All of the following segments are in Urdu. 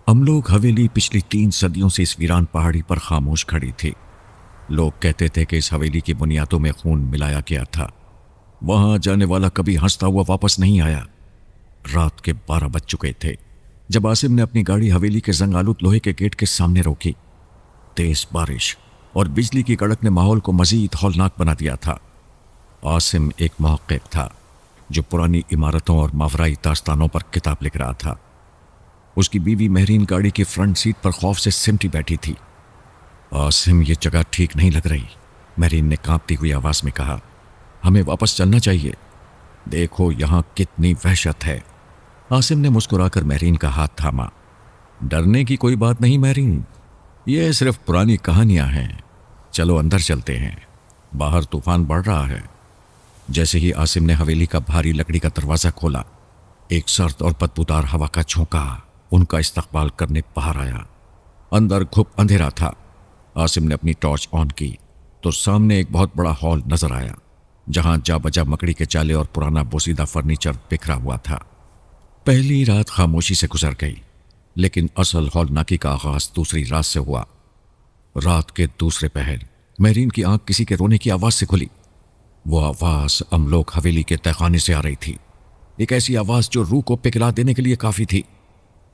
ہم لوگ حویلی پچھلی 3 صدیوں سے اس ویران پہاڑی پر خاموش کھڑی تھی۔ لوگ کہتے تھے کہ اس حویلی کی بنیادوں میں خون ملایا گیا تھا، وہاں جانے والا کبھی ہنستا ہوا واپس نہیں آیا۔ رات کے 12 بج چکے تھے جب عاصم نے اپنی گاڑی حویلی کے زنگ آلود لوہے کے گیٹ کے سامنے روکی۔ تیز بارش اور بجلی کی کڑک نے ماحول کو مزید ہولناک بنا دیا تھا۔ عاصم ایک محقق تھا جو پرانی عمارتوں اور ماورائی داستانوں پر کتاب لکھ رہا تھا۔ اس کی بیوی مہرین گاڑی کی فرنٹ سیٹ پر خوف سے سمٹی بیٹھی تھی۔ عاصم، یہ جگہ ٹھیک نہیں لگ رہی، مہرین نے کانپتی ہوئی آواز میں کہا۔ ہمیں واپس چلنا چاہیے، دیکھو یہاں کتنی وحشت ہے۔ عاصم نے مسکرا کر مہرین کا ہاتھ تھاما۔ ڈرنے کی کوئی بات نہیں مہرین، یہ صرف پرانی کہانیاں ہیں، چلو اندر چلتے ہیں، باہر طوفان بڑھ رہا ہے۔ جیسے ہی عاصم نے حویلی کا بھاری لکڑی کا دروازہ کھولا، ایک سرد اور بدبودار ہوا کا جھونکا ان کا استقبال کرنے باہر آیا۔ اندر گھپ اندھیرا تھا۔ عاصم نے اپنی ٹارچ آن کی تو سامنے ایک بہت بڑا ہال نظر آیا جہاں جا بجا مکڑی کے چالے اور پرانا بوسیدہ فرنیچر بکھرا ہوا تھا۔ پہلی رات خاموشی سے گزر گئی، لیکن اصل ہولناکی کا آغاز دوسری رات سے ہوا۔ رات کے دوسرے پہر مہرین کی آنکھ کسی کے رونے کی آواز سے کھلی۔ وہ آواز املوک حویلی کے تہخانے سے آ رہی تھی، ایک ایسی آواز جو روح کو پگھلا دینے کے لیے کافی تھی۔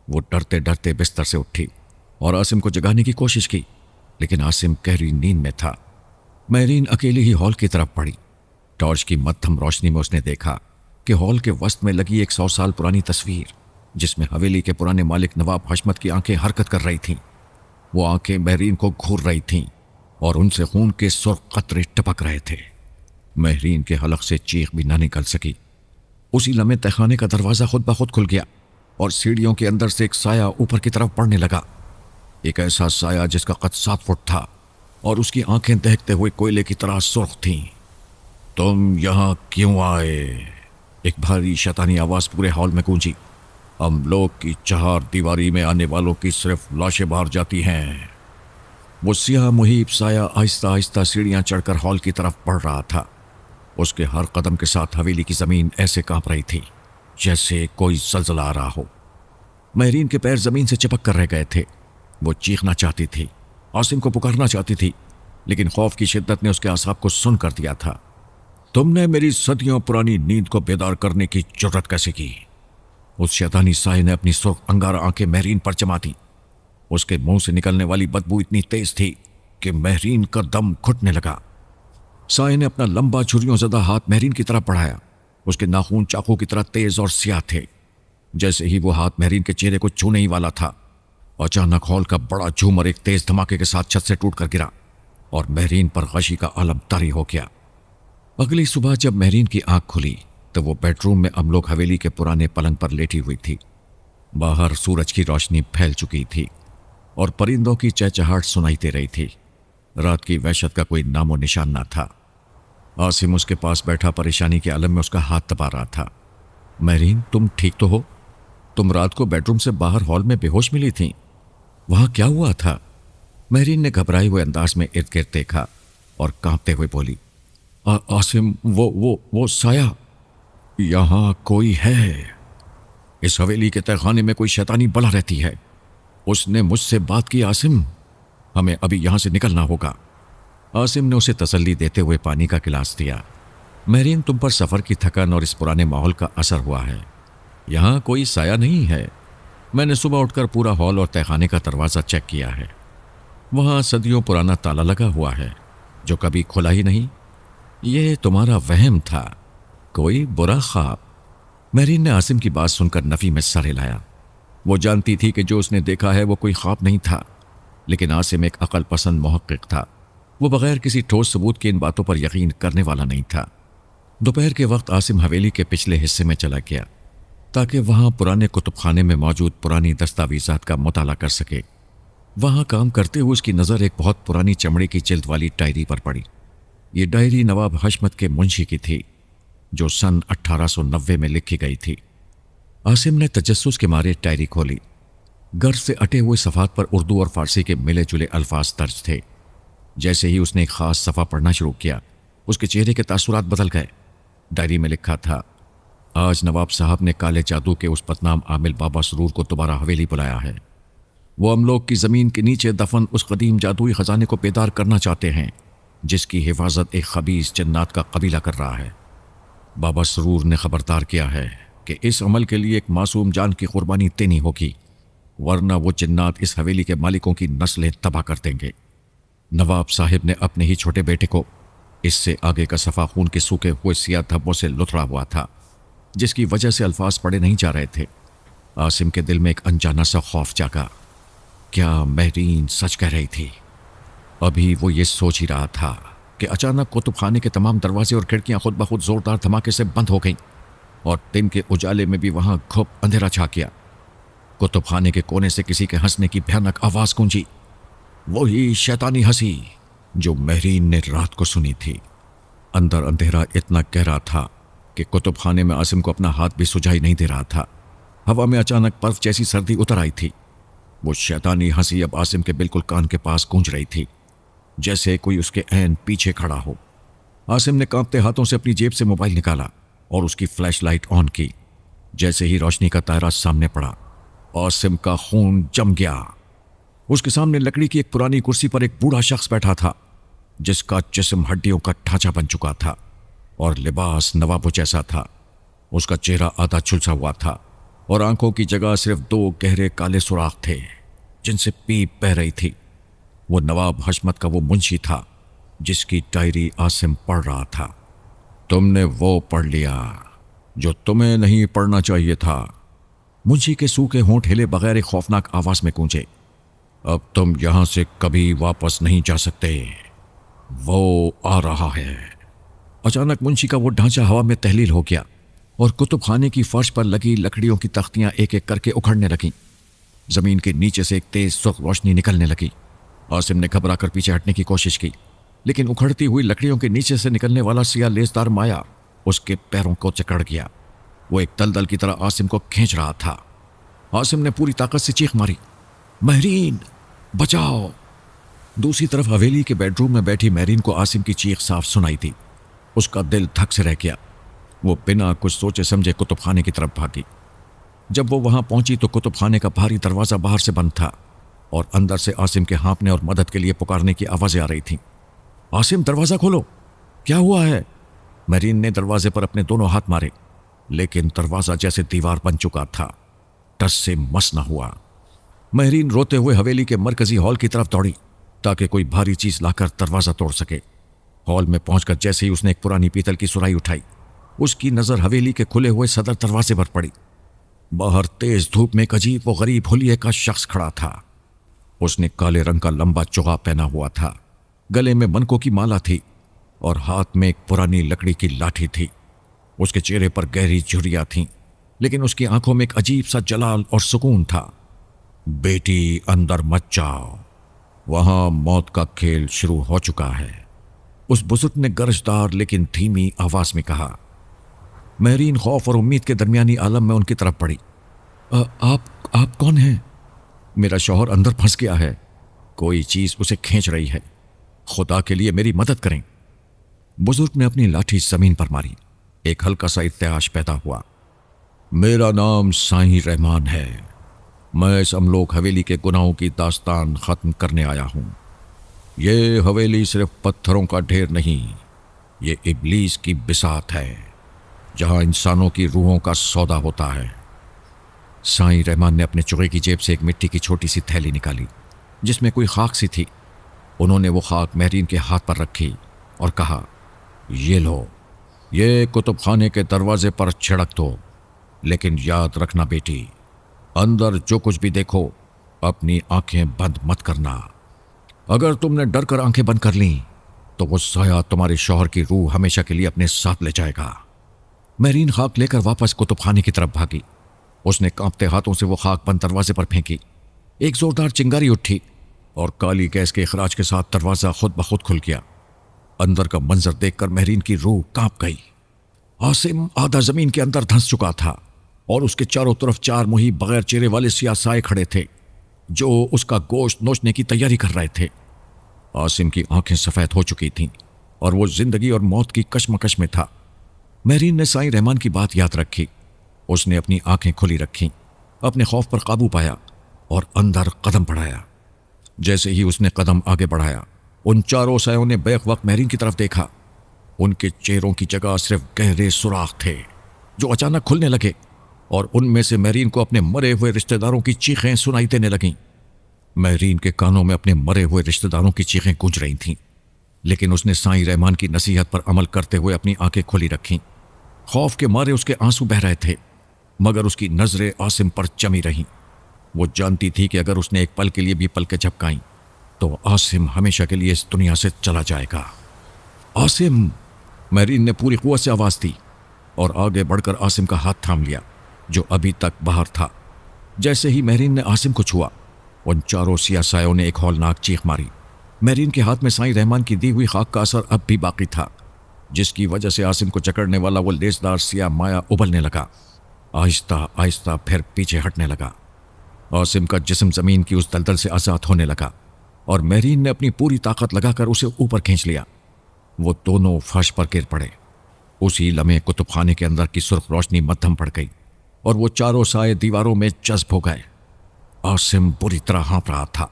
وہ ڈرتے ڈرتے بستر سے اٹھی اور عاصم کو جگانے کی کوشش کی، لیکن عاصم گہری نیند میں تھا۔ مہرین اکیلی ہی ہال کی طرف بڑھی۔ ٹارچ کی مدھم روشنی میں اس نے دیکھا کہ ہال کے وسط میں لگی ایک 100 سال پرانی تصویر، جس میں حویلی کے پرانے مالک نواب حشمت کی آنکھیں حرکت کر رہی تھیں۔ وہ آنکھیں مہرین کو گھور رہی تھیں اور ان سے خون کے سرخ قطرے ٹپک رہے تھے۔ مہرین کے حلق سے چیخ بھی نہ نکل سکی۔ اسی لمحے تہخانے کا دروازہ خود بخود کھل گیا اور سیڑھیوں کے اندر سے ایک سایہ اوپر کی طرف بڑھنے لگا، ایک ایسا سایہ جس کا قد 7 فٹ تھا اور اس کی آنکھیں دہکتے ہوئے کوئلے کی طرح سرخ تھیں۔ تم یہاں کیوں آئے؟ ایک بھاری شیطانی آواز پورے ہال میں گونجی۔ ہم لوگ کی 4 دیواری میں آنے والوں کی صرف لاشیں باہر جاتی ہیں۔ وہ سیاہ محیب سایہ آہستہ آہستہ سیڑھیاں چڑھ کر ہال کی طرف بڑھ رہا تھا۔ اس کے ہر قدم کے ساتھ حویلی کی زمین ایسے کانپ رہی تھی جیسے کوئی زلزلہ آ رہا ہو۔ مہرین کے پیر زمین سے چپک کر رہ گئے تھے۔ وہ چیخنا چاہتی تھی، عاصم کو پکارنا چاہتی تھی، لیکن خوف کی شدت نے اس کے اعصاب کو سن کر دیا تھا۔ تم نے میری صدیوں پرانی نیند کو بیدار کرنے کی جرت کیسے کی؟ اس شیطانی سائے نے اپنی سرخ انگار آنکھیں مہرین پر جما دی۔ اس کے منہ سے نکلنے والی بدبو اتنی تیز تھی کہ مہرین کا دم گھٹنے لگا۔ سائے نے اپنا لمبا چھریوں زدہ ہاتھ مہرین کی طرف بڑھایا۔ اس کے ناخون چاقو کی طرح تیز اور سیاہ تھے۔ جیسے ہی وہ ہاتھ مہرین کے چہرے کو چھونے ہی والا تھا، اچانک ہال کا بڑا جھومر ایک تیز دھماکے کے ساتھ چھت سے ٹوٹ کر گرا اور مہرین پر غشی کا عالم طاری ہو گیا۔ اگلی صبح جب مہرین کی آنکھ کھلی تو وہ بیڈ روم میں املوک حویلی کے پرانے پلنگ پر لیٹی ہوئی تھی۔ باہر سورج کی روشنی پھیل چکی تھی اور پرندوں کی چہچہاہٹ سنائی دے رہی تھی۔ رات کی وحشت کا کوئی نام و نشان نہ تھا۔ عاصم اس کے پاس بیٹھا پریشانی کے عالم میں اس کا ہاتھ دبا رہا تھا۔ مہرین، تم ٹھیک تو ہو؟ تم رات کو بیڈ روم سے باہر ہال میں بے ہوش ملی تھیں، وہاں کیا ہوا تھا؟ مہرین نے گھبرائے ہوئے انداز میں ارد گرد دیکھا اور کانپتے ہوئے بولی، عاصم، وہ سایہ، یہاں کوئی ہے۔ اس حویلی کے تہخانے میں کوئی شیطانی بلا رہتی ہے۔ اس نے مجھ سے بات کی۔ عاصم، ہمیں ابھی یہاں سے نکلنا ہوگا۔ عاصم نے اسے تسلی دیتے ہوئے پانی کا گلاس دیا۔ مہرین، تم پر سفر کی تھکن اور اس پرانے ماحول کا اثر ہوا ہے۔ یہاں کوئی سایہ نہیں ہے۔ میں نے صبح اٹھ کر پورا ہال اور تہخانے کا دروازہ چیک کیا ہے، وہاں صدیوں پرانا تالا لگا ہوا ہے جو کبھی کھلا ہی نہیں۔ یہ تمہارا وہم تھا، کوئی برا خواب۔ مہرین نے عاصم کی بات سن کر نفی میں سر ہلایا۔ وہ جانتی تھی کہ جو اس نے دیکھا ہے وہ کوئی خواب نہیں تھا، لیکن عاصم ایک عقل پسند محقق تھا۔ وہ بغیر کسی ٹھوس ثبوت کے ان باتوں پر یقین کرنے والا نہیں تھا۔ دوپہر کے وقت عاصم حویلی کے پچھلے حصے میں چلا گیا تاکہ وہاں پرانے کتب خانے میں موجود پرانی دستاویزات کا مطالعہ کر سکے۔ وہاں کام کرتے ہوئے اس کی نظر ایک بہت پرانی چمڑے کی جلد والی ڈائری پر پڑی۔ یہ ڈائری نواب حشمت کے منشی کی تھی جو سن 1890 میں لکھی گئی تھی۔ عاصم نے تجسس کے مارے ڈائری کھولی۔ گرد سے اٹے ہوئے صفحات پر اردو اور فارسی کے ملے جلے الفاظ درج تھے۔ جیسے ہی اس نے ایک خاص صفحہ پڑھنا شروع کیا، اس کے چہرے کے تاثرات بدل گئے۔ ڈائری میں لکھا تھا، آج نواب صاحب نے کالے جادو کے اس بدنام عامل بابا سرور کو دوبارہ حویلی بلایا ہے۔ وہ ہم لوگ کی زمین کے نیچے دفن اس قدیم جادوئی خزانے کو بیدار کرنا چاہتے ہیں جس کی حفاظت ایک خبیث جنات کا قبیلہ کر رہا ہے۔ بابا سرور نے خبردار کیا ہے کہ اس عمل کے لیے ایک معصوم جان کی قربانی دینی ہوگی، ورنہ وہ جنات اس حویلی کے مالکوں کی نسلیں تباہ کر دیں گے۔ نواب صاحب نے اپنے ہی چھوٹے بیٹے کو اس سے آگے کا صفا خون کے سوکھے ہوئے سیاہ دھبوں سے لتڑا ہوا تھا، جس کی وجہ سے الفاظ پڑے نہیں جا رہے تھے۔ عاصم کے دل میں ایک انجانا سا خوف جاگا۔ کیا مہرین سچ کہہ رہی تھی؟ ابھی وہ یہ سوچ ہی رہا تھا کہ اچانک کتب خانے کے تمام دروازے اور کھڑکیاں خود بخود زوردار دھماکے سے بند ہو گئیں اور دن کے اجالے میں بھی وہاں گھپ اندھیرا چھا گیا۔ کتب خانے کے کونے سے کسی کے ہنسنے کی بھیانک آواز گونجی، وہی شیطانی ہنسی جو مہرین نے رات کو سنی تھی۔ اندر اندھیرا اتنا گہرا تھا کہ کتب خانے میں عاصم کو اپنا ہاتھ بھی سجائی نہیں دے رہا تھا۔ ہوا میں اچانک برف جیسی سردی اتر آئی تھی۔ وہ شیطانی ہنسی اب عاصم کے بالکل کان کے پاس گونج رہی تھی، جیسے کوئی اس کے عین پیچھے کھڑا ہو۔ عاصم نے کانپتے ہاتھوں سے اپنی جیب سے موبائل نکالا اور اس کی فلیش لائٹ آن کی۔ جیسے ہی روشنی کا دائرہ سامنے پڑا، عاصم کا خون جم گیا۔ اس کے سامنے لکڑی کی ایک پرانی کرسی پر ایک بوڑھا شخص بیٹھا تھا، جس کا جسم ہڈیوں کا ڈھانچہ بن چکا تھا اور لباس نوابوں جیسا تھا۔ اس کا چہرہ آدھا جھلسا ہوا تھا اور آنکھوں کی جگہ صرف 2 گہرے کالے سوراخ تھے جن سے پیپ بہہ رہی تھی۔ وہ نواب حشمت کا وہ منشی تھا جس کی ڈائری عاصم پڑھ رہا تھا۔ تم نے وہ پڑھ لیا جو تمہیں نہیں پڑھنا چاہیے تھا۔ منشی کے سوکھے ہونٹ ہلے بغیر ایک خوفناک آواز میں گونجے، اب تم یہاں سے کبھی واپس نہیں جا سکتے، وہ آ رہا ہے۔ اچانک منشی کا وہ ڈھانچہ ہوا میں تحلیل ہو گیا اور کتب خانے کی فرش پر لگی لکڑیوں کی تختیاں ایک ایک کر کے اکھڑنے لگیں۔ زمین کے نیچے سے ایک تیز سرخ روشنی نکلنے لگی۔ عاصم نے گھبرا کر پیچھے ہٹنے کی کوشش کی، لیکن اکھڑتی ہوئی لکڑیوں کے نیچے سے نکلنے والا سیاہ لیسدار مایا اس کے پیروں کو جکڑ گیا۔ وہ ایک دلدل کی طرح عاصم کو کھینچ رہا تھا۔ عاصم نے پوری طاقت سے چیخ ماری، مہرین بچاؤ! دوسری طرف حویلی کے بیڈ روم میں بیٹھی مہرین کو عاصم کی چیخ صاف سنائی تھی۔ اس کا دل دھک سے رہ گیا۔ وہ بنا کچھ سوچے سمجھے کتب خانے کی طرف بھاگی۔ جب وہ وہاں پہنچی تو کتب خانے کا بھاری دروازہ باہر سے بند تھا اور اندر سے عاصم کے ہانپنے اور مدد کے لیے پکارنے کی آوازیں آ رہی تھیں۔ عاصم دروازہ کھولو، کیا ہوا ہے؟ مہرین نے دروازے پر اپنے دونوں ہاتھ مارے، لیکن دروازہ جیسے دیوار بن چکا تھا، ٹس سے مس نہ ہوا۔ مہرین روتے ہوئے حویلی کے مرکزی ہال کی طرف دوڑی تاکہ کوئی بھاری چیز لا کر دروازہ توڑ سکے۔ ہال میں پہنچ کر جیسے ہی اس نے ایک پرانی پیتل کی سرائی اٹھائی، اس کی نظر حویلی کے کھلے ہوئے صدر دروازے پر پڑی۔ باہر تیز دھوپ میں ایک عجیب و غریب حلیے کا شخص کھڑا تھا۔ اس نے کالے رنگ کا لمبا چوغا پہنا ہوا تھا، گلے میں منکوں کی مالا تھی اور ہاتھ میں ایک پرانی لکڑی کی لاٹھی تھی۔ اس کے چہرے پر گہری جھریاں تھیں، لیکن اس کی آنکھوں میں ایک عجیب سا جلال اور سکون تھا۔ بیٹی اندر مت جاؤ، وہاں موت کا کھیل شروع ہو چکا ہے، اس بزرگ نے گرجدار لیکن دھیمی آواز میں کہا۔ مہرین خوف اور امید کے درمیانی عالم میں ان کی طرف بڑھی۔ آپ کون ہیں؟ میرا شوہر اندر پھنس گیا ہے، کوئی چیز اسے کھینچ رہی ہے، خدا کے لیے میری مدد کریں۔ بزرگ نے اپنی لاٹھی زمین پر ماری۔ ایک ہلکا سا ارتعاش پیدا ہوا۔ میرا نام سائیں رحمان ہے، میں اس املوک حویلی کے گناہوں کی داستان ختم کرنے آیا ہوں۔ یہ حویلی صرف پتھروں کا ڈھیر نہیں، یہ ابلیس کی بساط ہے جہاں انسانوں کی روحوں کا سودا ہوتا ہے۔ سائیں رحمان نے اپنے چوغے کی جیب سے ایک مٹی کی چھوٹی سی تھیلی نکالی جس میں کوئی خاک سی تھی۔ انہوں نے وہ خاک مہرین کے ہاتھ پر رکھی اور کہا، یہ لو، یہ کتب خانے کے دروازے پر چھڑک دو، لیکن یاد رکھنا بیٹی، اندر جو کچھ بھی دیکھو اپنی آنکھیں بند مت کرنا۔ اگر تم نے ڈر کر آنکھیں بند کر لیں تو وہ سایہ تمہارے شوہر کی روح ہمیشہ کے لیے اپنے ساتھ لے جائے گا۔ مہرین خاک لے کر واپس کتب خانے کی طرف بھاگی۔ اس نے کانپتے ہاتھوں سے وہ خاک بند دروازے پر پھینکی۔ ایک زوردار چنگاری اٹھی اور کالی گیس کے اخراج کے ساتھ دروازہ خود بخود کھل گیا۔ اندر کا منظر دیکھ کر مہرین کی روح کانپ گئی۔ عاصم آدھا زمین کے اندر دھنس چکا تھا اور اس کے چاروں طرف 4 محیط بغیر چہرے والے سیاہ سائے کھڑے تھے جو اس کا گوشت نوچنے کی تیاری کر رہے تھے۔ عاصم کی آنکھیں سفید ہو چکی تھیں اور وہ زندگی اور موت کی کشمکش میں تھا۔ مہرین نے سائیں رحمان کی بات یاد رکھی۔ اس نے اپنی آنکھیں کھلی رکھیں، اپنے خوف پر قابو پایا اور اندر قدم بڑھایا۔ جیسے ہی اس نے قدم آگے بڑھایا، ان چاروں سایوں نے بیک وقت مہرین کی طرف دیکھا۔ ان کے چہروں کی جگہ صرف گہرے سوراخ تھے جو اچانک کھلنے لگے، اور ان میں سے مہرین کو اپنے مرے ہوئے رشتہ داروں کی چیخیں سنائی دینے لگیں۔ مہرین کے کانوں میں اپنے مرے ہوئے رشتہ داروں کی چیخیں گونج رہی تھیں، لیکن اس نے سائیں رحمان کی نصیحت پر عمل کرتے ہوئے اپنی آنکھیں کھلی رکھیں۔ خوف کے مارے اس کے آنسو بہہ رہے تھے، مگر اس کی نظریں عاصم پر جمی رہیں۔ وہ جانتی تھی کہ اگر اس نے ایک پل کے لیے بھی پلکیں جھپکائیں تو عاصم ہمیشہ کے لیے اس دنیا سے چلا جائے گا۔ عاصم! مہرین نے پوری قوت سے آواز دی اور آگے بڑھ کر عاصم کا ہاتھ تھام لیا جو ابھی تک باہر تھا۔ جیسے ہی مہرین نے عاصم کو چھوا، ان چاروں سیاہ سایوں نے ایک ہولناک چیخ ماری۔ مہرین کے ہاتھ میں سائیں رحمان کی دی ہوئی خاک کا اثر اب بھی باقی تھا، جس کی وجہ سے عاصم کو جکڑنے والا وہ لیسدار سیاہ مایا ابلنے لگا، آہستہ آہستہ پھر پیچھے ہٹنے لگا۔ عاصم کا جسم زمین کی اس دلدل سے آزاد ہونے لگا اور مہرین نے اپنی پوری طاقت لگا کر اسے اوپر کھینچ لیا۔ وہ دونوں فرش پر گر پڑے۔ اسی لمحے کتب خانے کے اندر کی سرخ روشنی مدھم پڑ گئی اور وہ چاروں سائے دیواروں میں جذب ہو گئے۔ عاصم بری طرح ہانپ رہا تھا،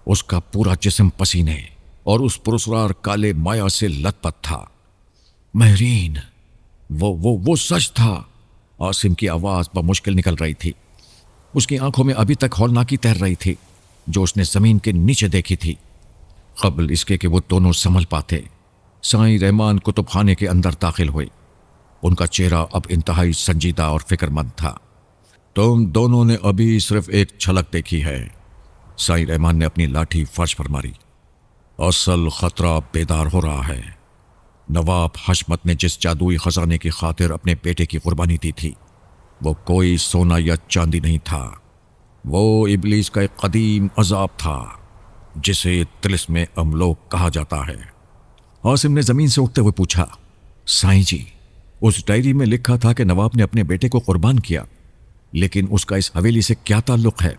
اس کا پورا جسم پسینے اور اس پرسرار کالے مایا سے لت پت تھا۔ مہرین! وہ سچ تھا! عاصم کی آواز بمشکل نکل رہی تھی۔ اس کی آنکھوں میں ابھی تک ہولناکی تیر رہی تھی جو اس نے زمین کے نیچے دیکھی تھی۔ قبل اس کے کہ وہ دونوں سنبھل پاتے، سائیں رحمان کتب خانے کے اندر داخل ہوئے۔ ان کا چہرہ اب انتہائی سنجیدہ اور فکر مند تھا۔ تم دونوں نے ابھی صرف ایک جھلک دیکھی ہے، سائیں رحمان نے اپنی لاٹھی فرش پر ماری۔ اصل خطرہ بیدار ہو رہا ہے۔ نواب حشمت نے جس جادوئی خزانے کی خاطر اپنے بیٹے کی قربانی دی تھی، وہ کوئی سونا یا چاندی نہیں تھا، وہ ابلیس کا ایک قدیم عذاب تھا جسے طلسم املوک کہا جاتا ہے۔ عاصم نے زمین سے اٹھتے ہوئے پوچھا، سائیں جی، اس ڈائری میں لکھا تھا کہ نواب نے اپنے بیٹے کو قربان کیا، لیکن اس کا اس حویلی سے کیا تعلق ہے؟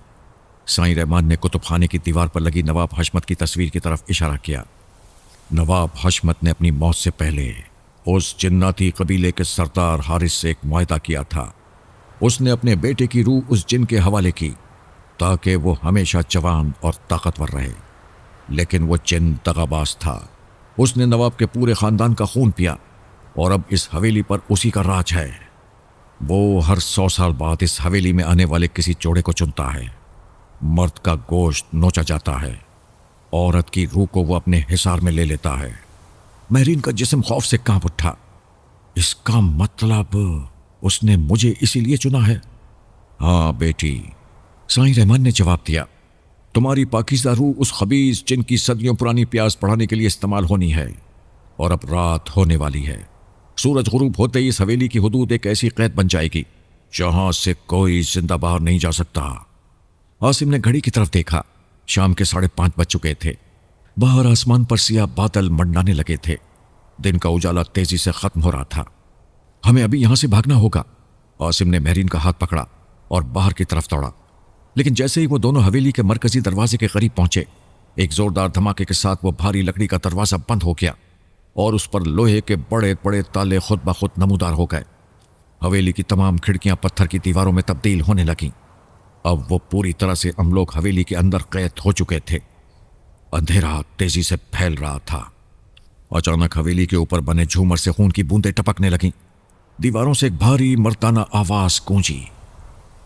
سائیں رحمان نے کتب خانے کی دیوار پر لگی نواب حشمت کی تصویر کی طرف اشارہ کیا۔ نواب حشمت نے اپنی موت سے پہلے اس جناتی قبیلے کے سردار حارث سے ایک معاہدہ کیا تھا۔ اس نے اپنے بیٹے کی روح اس جن کے حوالے کی تاکہ وہ ہمیشہ جوان اور طاقتور رہے، لیکن وہ جن دغاباز تھا۔ اس نے نواب کے پورے خاندان کا خون پیا اور اب اس حویلی پر اسی کا راج ہے۔ وہ ہر 100 سال بعد اس حویلی میں آنے والے کسی جوڑے کو چنتا ہے۔ مرد کا گوشت نوچا جاتا ہے، عورت کی روح کو وہ اپنے حصار میں لے لیتا ہے۔ مہرین کا جسم خوف سے کانپ اٹھا۔ اس کا مطلب اس نے مجھے اسی لیے چنا ہے؟ ہاں بیٹی، سائیں رحمان نے جواب دیا، تمہاری پاکیزہ روح اس خبیث جن کی صدیوں پرانی پیاس بڑھانے کے لیے استعمال ہونی ہے، اور اب رات ہونے والی ہے۔ سورج غروب ہوتے ہی اس حویلی کی حدود ایک ایسی قید بن جائے گی جہاں سے کوئی زندہ باہر نہیں جا سکتا۔ عاصم نے گھڑی کی طرف دیکھا۔ شام کے 5:30 بج چکے تھے۔ باہر آسمان پر سیاہ بادل منڈانے لگے تھے۔ دن کا اجالا تیزی سے ختم ہو رہا تھا۔ ہمیں ابھی یہاں سے بھاگنا ہوگا۔ عاصم نے مہرین کا ہاتھ پکڑا اور باہر کی طرف دوڑا، لیکن جیسے ہی وہ دونوں حویلی کے مرکزی دروازے کے قریب پہنچے، ایک زوردار دھماکے کے ساتھ وہ بھاری لکڑی کا دروازہ بند ہو گیا اور اس پر لوہے کے بڑے بڑے تالے خود بخود نمودار ہو گئے۔ حویلی کی تمام کھڑکیاں پتھر کی دیواروں میں تبدیل ہونے لگیں۔ اب وہ پوری طرح سے املوک حویلی کے اندر قید ہو چکے تھے۔ اندھیرا تیزی سے پھیل رہا تھا۔ اچانک حویلی کے اوپر بنے جھومر سے خون کی بوندیں ٹپکنے لگیں۔ دیواروں سے ایک بھاری مردانہ آواز گونجی،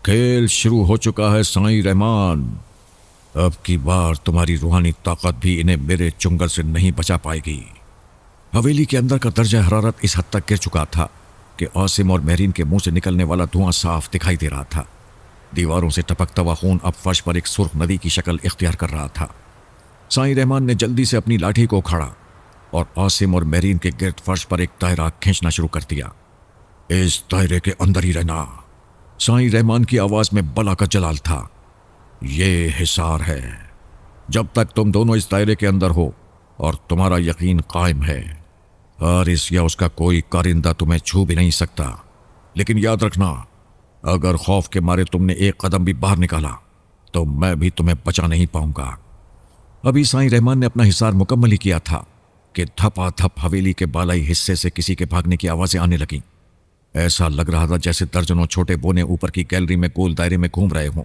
کھیل شروع ہو چکا ہے سائیں رحمان، اب کی بار تمہاری روحانی طاقت بھی انہیں میرے چنگل سے نہیں بچا پائے گی۔ حویلی کے اندر کا درجہ حرارت اس حد تک گر چکا تھا کہ عاصم اور مہرین کے منہ سے نکلنے والا دھواں صاف دکھائی دے رہا تھا۔ دیواروں سے ٹپکتا ہوا خون اب فرش پر ایک سرخ ندی کی شکل اختیار کر رہا تھا۔ سائیں رحمان نے جلدی سے اپنی لاٹھی کو اکھاڑا اور عاصم اور مہرین کے گرد فرش پر ایک دائرہ کھینچنا شروع کر دیا۔ اس دائرے کے اندر ہی رہنا، سائیں رحمان کی آواز میں بلا کا جلال تھا۔ یہ حصار ہے، جب تک تم دونوں اس دائرے کے اندر ہو اور تمہارا یقین قائم ہے، حارث یا اس کا کوئی کارندہ تمہیں چھو بھی نہیں سکتا۔ لیکن یاد رکھنا، اگر خوف کے مارے تم نے ایک قدم بھی باہر نکالا تو میں بھی تمہیں بچا نہیں پاؤں گا۔ ابھی سائیں رحمان نے اپنا حصار مکمل ہی کیا تھا کہ دھپا دھپ حویلی کے بالائی حصے سے کسی کے بھاگنے کی آوازیں آنے لگیں۔ ایسا لگ رہا تھا جیسے درجنوں چھوٹے بونے اوپر کی گیلری میں گول دائرے میں گھوم رہے ہوں۔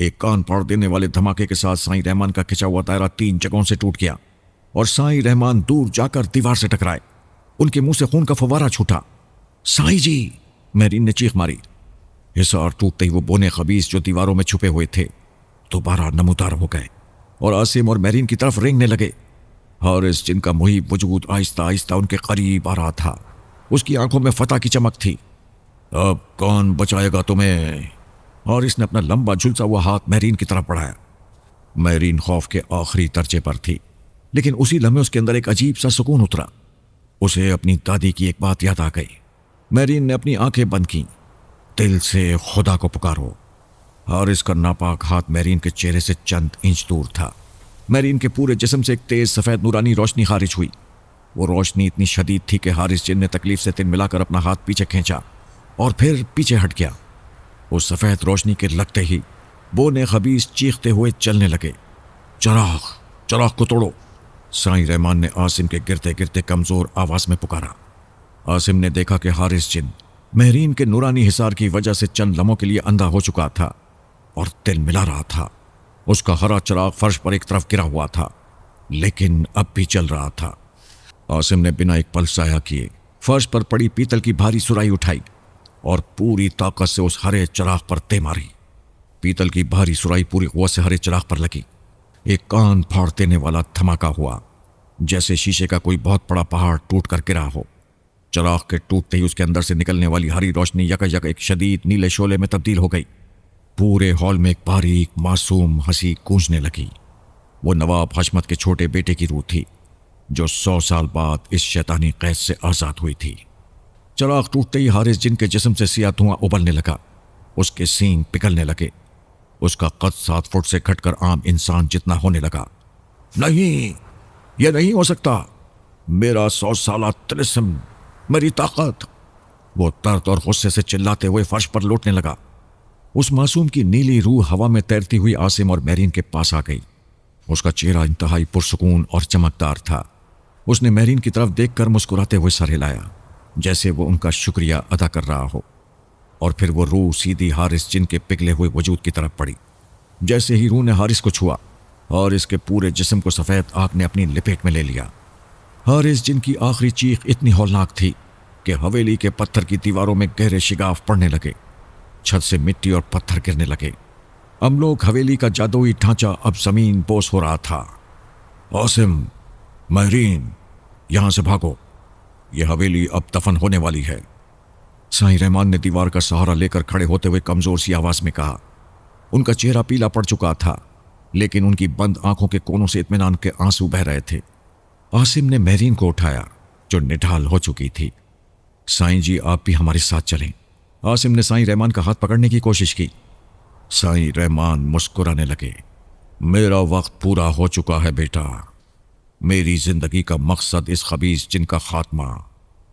ایک کان پھاڑ دینے والے دھماکے کے ساتھ سائیں رحمان کا کھچا ہوا دائرہ 3 جگہوں سے ٹوٹ گیا اور سائیں رحمان دور جا کر دیوار سے ٹکرائے۔ ان کے منہ سے خون کا فوارہ چھوٹا۔ سائیں جی! مہرین نے چیخ ماری۔ حصار ٹوٹتے ہی وہ بونے خبیث جو دیواروں میں چھپے ہوئے تھے دوبارہ نمودار ہو گئے اور عاصم اور مہرین کی طرف رینگنے لگے۔ حارث جن کا محیب وجود آہستہ آہستہ ان کے قریب آ رہا تھا، اس کی آنکھوں میں فتح کی چمک تھی۔ اب کون بچائے گا تمہیں؟ حارث نے اپنا لمبا جھلسا ہوا ہاتھ مہرین کی طرف بڑھایا۔ مہرین خوف کے آخری درجے پر تھی، لیکن اسی لمحے اس کے اندر ایک عجیب سا سکون اترا۔ اسے اپنی دادی کی ایک بات یاد آ گئی۔ مہرین نے اپنی آنکھیں بند کیں۔ دل سے خدا کو پکارو۔ حارث کا ناپاک ہاتھ مہرین کے چہرے سے چند انچ دور تھا۔ مہرین کے پورے جسم سے ایک تیز سفید نورانی روشنی خارج ہوئی۔ وہ روشنی اتنی شدید تھی کہ حارث جن نے تکلیف سے تن ملا کر اپنا ہاتھ پیچھے کھینچا اور پھر پیچھے ہٹ گیا۔ اس سفید روشنی کے لگتے ہی بونے خبیث چیختے ہوئے چلنے لگے۔ چراغ کو توڑو! سائیں رحمان نے عاصم کے گرتے گرتے کمزور آواز میں پکارا۔ عاصم نے دیکھا کہ حارث جن مہرین کے نورانی حصار کی وجہ سے چند لمحوں کے لیے اندھا ہو چکا تھا اور تل ملا رہا تھا۔ اس کا ہرا چراغ فرش پر ایک طرف گرا ہوا تھا، لیکن اب بھی چل رہا تھا۔ عاصم نے بنا ایک پل ضائع کیے فرش پر پڑی پیتل کی بھاری سرائی اٹھائی اور پوری طاقت سے اس ہرے چراغ پر دے ماری۔ پیتل کی بھاری سرائی پوری قوت سے ہرے چراغ پر لگی۔ ایک کان پھاڑ دینے والا دھماکہ ہوا، جیسے شیشے کا کوئی بہت بڑا پہاڑ ٹوٹ کر گرا ہو۔ چراغ کے ٹوٹتے ہی اس کے اندر سے نکلنے والی ہری روشنی یک ایک شدید نیلے شعلے میں تبدیل ہو گئی۔ پورے ہال میں ایک باریک معصوم ہنسی گونجنے لگی۔ وہ نواب حشمت کے چھوٹے بیٹے کی روح تھی، جو 100 سال بعد اس شیطانی قید سے آزاد ہوئی تھی۔ چراغ ٹوٹتے ہی حارث جن کے جسم سے سیاہ دھواں ابلنے لگا۔ اس کے سینگ پگھلنے لگے۔ اس کا قد 7 فٹ سے گھٹ کر عام انسان جتنا ہونے لگا۔ نہیں، یہ نہیں ہو سکتا! میرا 100 سالہ طلسم، میری طاقت! وہ درد اور غصے سے چلاتے ہوئے فرش پر لوٹنے لگا۔ اس معصوم کی نیلی روح ہوا میں تیرتی ہوئی عاصم اور مہرین کے پاس آ گئی۔ اس کا چہرہ انتہائی پرسکون اور چمکدار تھا۔ اس نے مہرین کی طرف دیکھ کر مسکراتے ہوئے سر ہلایا، جیسے وہ ان کا شکریہ ادا کر رہا ہو، اور پھر وہ روح سیدھی حارث جن کے پگھلے ہوئے وجود کی طرف پڑی۔ جیسے ہی روح نے حارث کو چھوا اور اس کے پورے جسم کو سفید آگ نے اپنی لپیٹ میں لے لیا۔ حارث جن کی آخری چیخ اتنی ہولناک تھی کہ حویلی کے پتھر کی دیواروں میں گہرے شگاف پڑنے لگے۔ چھت سے مٹی اور پتھر گرنے لگے۔ املوک حویلی کا جادوئی ڈھانچہ اب زمین بوس ہو رہا تھا۔ عاصم، مہرین، یہاں سے بھاگو، یہ حویلی اب دفن ہونے والی ہے۔ سائیں رحمان نے دیوار کا سہارا لے کر کھڑے ہوتے ہوئے کمزور سی آواز میں کہا۔ ان کا چہرہ پیلا پڑ چکا تھا، لیکن ان کی بند آنکھوں کے کونوں سے اطمینان کے آنسو بہہ رہے تھے۔ عاصم نے مہرین کو اٹھایا جو نڈھال ہو چکی تھی۔ سائیں جی، آپ بھی ہمارے ساتھ چلیں۔ عاصم نے سائیں رحمان کا ہاتھ پکڑنے کی کوشش کی۔ سائیں رحمان مسکرانے لگے۔ میرا وقت پورا ہو چکا ہے بیٹا۔ میری زندگی کا مقصد اس خبیث جن کا خاتمہ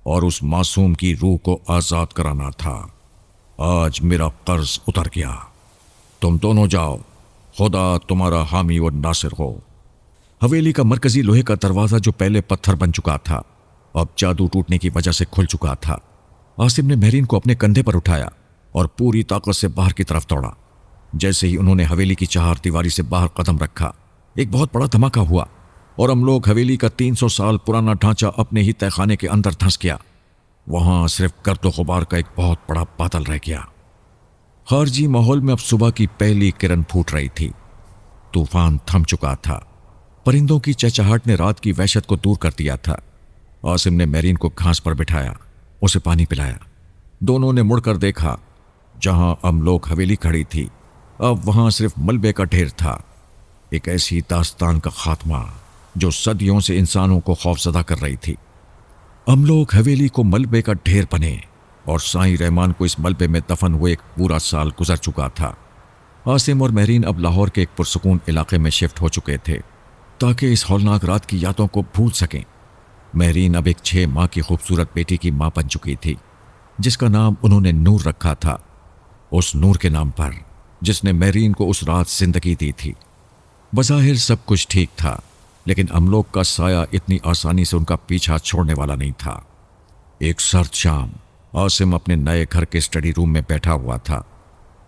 اور اس معصوم کی روح کو آزاد کرانا تھا۔ آج میرا قرض اتر گیا۔ تم دونوں جاؤ، خدا تمہارا حامی و ناصر ہو۔ حویلی کا مرکزی لوہے کا دروازہ جو پہلے پتھر بن چکا تھا، اب جادو ٹوٹنے کی وجہ سے کھل چکا تھا۔ عاصم نے مہرین کو اپنے کندھے پر اٹھایا اور پوری طاقت سے باہر کی طرف دوڑا۔ جیسے ہی انہوں نے حویلی کی چہار دیواری سے باہر قدم رکھا، ایک بہت بڑا دھماکہ ہوا اور املوک حویلی کا 300 سال پرانا ڈھانچہ اپنے ہی تہہ خانے کے اندر دھنس گیا۔ وہاں صرف گرد و غبار کا ایک بہت بڑا بادل رہ گیا۔ خارجی ماحول میں اب صبح کی پہلی کرن پھوٹ رہی تھی۔ طوفان تھم چکا تھا۔ پرندوں کی چہچہاہٹ نے رات کی وحشت کو دور کر دیا تھا۔ عاصم نے مہرین کو گھاس پر بٹھایا، اسے پانی پلایا۔ دونوں نے مڑ کر دیکھا، جہاں املوک حویلی کھڑی تھی اب وہاں صرف ملبے کا ڈھیر تھا۔ ایک ایسی داستان کا خاتمہ جو صدیوں سے انسانوں کو خوفزدہ کر رہی تھی۔ املوک حویلی کو ملبے کا ڈھیر بنے اور سائیں رحمان کو اس ملبے میں دفن ہوئے ایک پورا سال گزر چکا تھا۔ عاصم اور مہرین اب لاہور کے ایک پرسکون علاقے میں شفٹ ہو چکے تھے تاکہ اس ہولناک رات کی یادوں کو بھول سکیں۔ مہرین اب ایک 6 ماہ کی خوبصورت بیٹی کی ماں بن چکی تھی، جس کا نام انہوں نے نور رکھا تھا، اس نور کے نام پر جس نے مہرین کو اس رات زندگی دی تھی۔ بظاہر سب کچھ ٹھیک تھا، لیکن املوک کا سایہ اتنی آسانی سے ان کا پیچھا چھوڑنے والا نہیں تھا۔ ایک سرد شام عاصم اپنے نئے گھر کے اسٹڈی روم میں بیٹھا ہوا تھا۔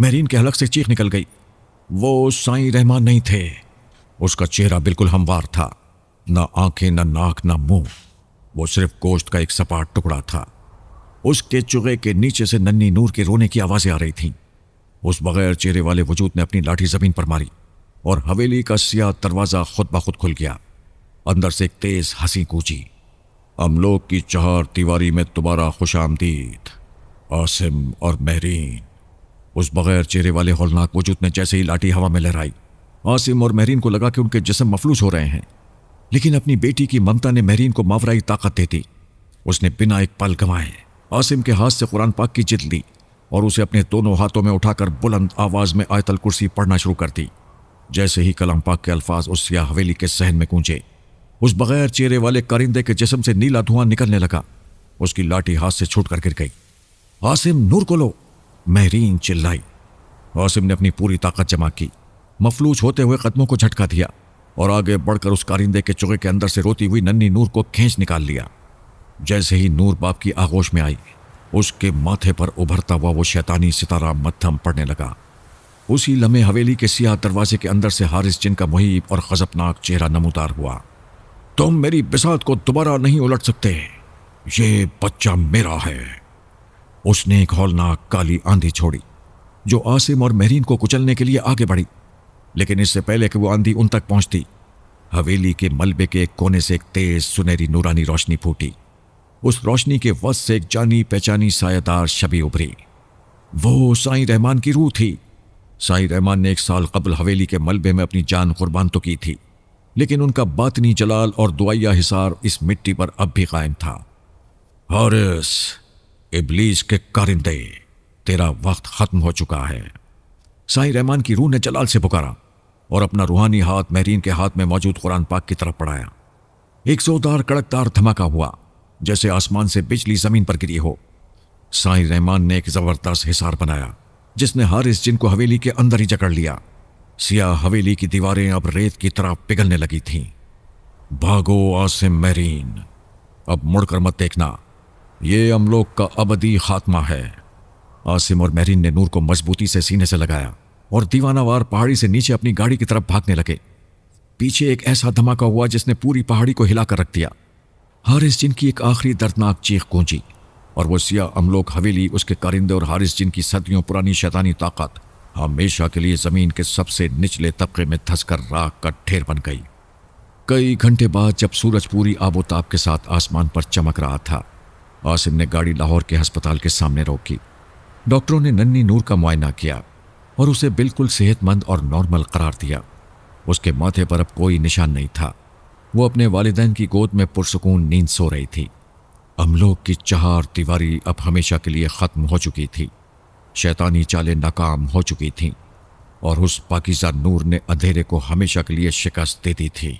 مہرین کے حلق سے چیخ نکل گئی۔ وہ سائیں رحمان نہیں تھے۔ اس کا چہرہ بالکل ہموار تھا، نہ آنکھیں، نہ ناک، نہ منہ، وہ صرف گوشت کا ایک سپاٹ ٹکڑا تھا۔ اس کے چغے کے نیچے سے ننھی نور کے رونے کی آوازیں آ رہی تھیں۔ اس بغیر چہرے والے وجود نے اپنی لاٹھی زمین پر ماری اور حویلی کا سیاہ دروازہ خود بخود کھل گیا۔ اندر سے ایک تیز ہنسی گونجی۔ ہم لوگ کی چہار دیواری میں دوبارہ خوش آمدید، عاصم اور مہرین۔ اس بغیر چہرے والے ہولناک وجود نے جیسے ہی لاٹھی ہوا میں لہرائی، عاصم اور مہرین کو لگا کہ ان کے جسم مفلوج ہو رہے ہیں، لیکن اپنی بیٹی کی ممتا نے مہرین کو ماورائی طاقت دے دی۔ اس نے بنا ایک پل گنوائے عاصم کے ہاتھ سے قرآن پاک کی جلد لی اور اسے اپنے دونوں ہاتھوں میں اٹھا کر بلند آواز میں آیت الکرسی پڑھنا شروع کر دی۔ جیسے ہی کلام پاک کے الفاظ اس سیاہ حویلی کے صحن میں گونجے، اس بغیر چہرے والے کارندے کے جسم سے نیلا دھواں نکلنے لگا۔ اس کی لاٹھی ہاتھ سے چھوٹ کر گر گئی۔ عاصم، نور کو لو، مہرین چلائی۔ عاصم نے اپنی پوری طاقت جمع کی، مفلوج ہوتے ہوئے قدموں کو جھٹکا دیا اور آگے بڑھ کر اس کارندے کے چغے کے اندر سے روتی ہوئی ننھی نور کو کھینچ نکال لیا۔ جیسے ہی نور باپ کی آغوش میں آئی، اس کے ماتھے پر ابھرتا ہوا وہ شیطانی ستارہ مدھم پڑنے لگا۔ اسی لمحے حویلی کے سیاہ دروازے کے اندر سے حارث جن کا مہیب اور غضبناک چہرہ نمودار ہوا۔ تم میری بساط کو دوبارہ نہیں الٹ سکتے، یہ بچہ میرا ہے۔ اس نے ایک ہولناک کالی آندھی چھوڑی جو عاصم اور مہرین کو کچلنے کے لیے آگے بڑھی، لیکن اس سے پہلے کہ وہ آندھی ان تک پہنچتی، حویلی کے ملبے کے ایک کونے سے ایک تیز سنہری نورانی روشنی پھوٹی۔ اس روشنی کے وسط سے ایک جانی پہچانی سایہ دار شبی ابھری۔ وہ سائیں رحمان کی روح تھی۔ سائیں رحمان نے 1 سال قبل حویلی کے ملبے میں اپنی جان قربان تو کی تھی، لیکن ان کا باطنی جلال اور دعائیہ حصار اس مٹی پر اب بھی قائم تھا۔ حارث، ابلیس کے کارندے، تیرا وقت ختم ہو چکا ہے۔ سائیں رحمان کی روح نے جلال سے پکارا اور اپنا روحانی ہاتھ مہرین کے ہاتھ میں موجود قرآن پاک کی طرف بڑھایا۔ ایک زوردار کڑکدار دھماکہ ہوا، جیسے آسمان سے بجلی زمین پر گری ہو۔ سائیں رحمان نے ایک زبردست حصار بنایا جس نے حارث جن کو حویلی کے اندر ہی جکڑ لیا۔ سیاہ حویلی کی دیواریں اب ریت کی طرح پگھلنے لگی تھیں۔ بھاگو عاصم، مہرین، اب مڑ کر مت دیکھنا، یہ ہم لوگ کا ابدی خاتمہ ہے۔ عاصم اور مہرین نے نور کو مضبوطی سے سینے سے لگایا اور دیوانہ وار پہاڑی سے نیچے اپنی گاڑی کی طرف بھاگنے لگے۔ پیچھے ایک ایسا دھماکہ ہوا جس نے پوری پہاڑی کو ہلا کر رکھ دیا۔ حارث جن کی ایک آخری دردناک چیخ گونجی اور وہ سیاہ املوک حویلی، اس کے کارندے اور حارث جن کی صدیوں پرانی شیطانی طاقت ہمیشہ کے لیے زمین کے سب سے نچلے طبقے میں دھس کر راکھ کا ڈھیر بن گئی۔ کئی گھنٹے بعد جب سورج پوری آب و تاب کے ساتھ آسمان پر چمک رہا تھا، عاصم نے گاڑی لاہور کے ہسپتال کے سامنے روکی۔ ڈاکٹروں نے ننھی نور کا معائنہ کیا اور اسے بالکل صحت مند اور نارمل قرار دیا۔ اس کے ماتھے پر اب کوئی نشان نہیں تھا۔ وہ اپنے والدین کی گود میں پرسکون نیند سو رہی تھی۔ املوک کی چہار دیواری اب ہمیشہ کے لیے ختم ہو چکی تھی، شیطانی چالیں ناکام ہو چکی تھیں اور اس پاکیزہ نور نے اندھیرے کو ہمیشہ کے لیے شکست دے دی تھی۔